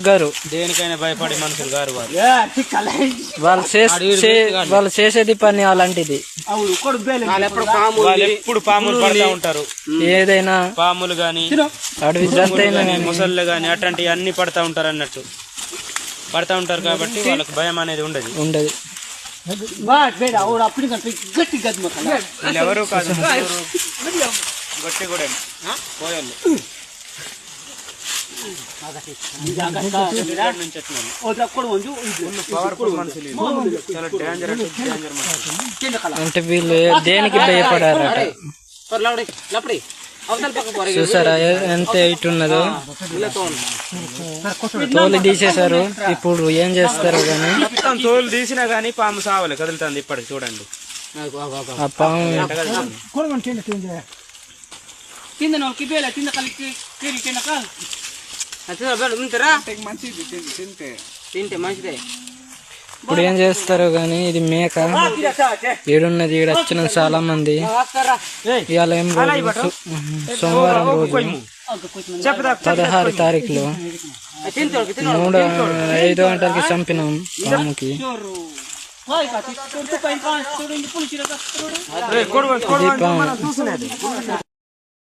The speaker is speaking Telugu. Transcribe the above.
గారు దేనికైనా భయపడే మనుషులు గారు వాళ్ళు చేసేది పని అలాంటిది. వాళ్ళు ఎప్పుడు పాములు పడతా ఉంటారు. ఏదైనా పాములు గాని అడవి జంతువులు ముసళ్ళు గాని అట్లాంటివి అన్ని పడతా ఉంటారు అన్నట్టు పడతా ఉంటారు కాబట్టి వాళ్ళకి భయం అనేది ఉండదు. ఎవరు కాదు గట్టి కూడా పోయాలి. అంటే వీళ్ళు దేనికి భయపడారట. చూసారా ఎంత ఇటు ఉన్నదో. తోలు తీసేశారు. ఇప్పుడు ఏం చేస్తారు కానీ తోలు తీసినా గానీ పాము సావాలి కదులుతుంది. ఇప్పటికి చూడండి ఆ పాము ఇప్పుడు ఏం చేస్తారు కానీ ఇది మేక ఈడున్నది. ఈడ వచ్చిన చాలా మంది. ఇవాళ ఏం రోజు? సోమవారం రోజు 16 తారీఖులో 5 గంటలకి చంపినాం పాముకి. ఇది పాము.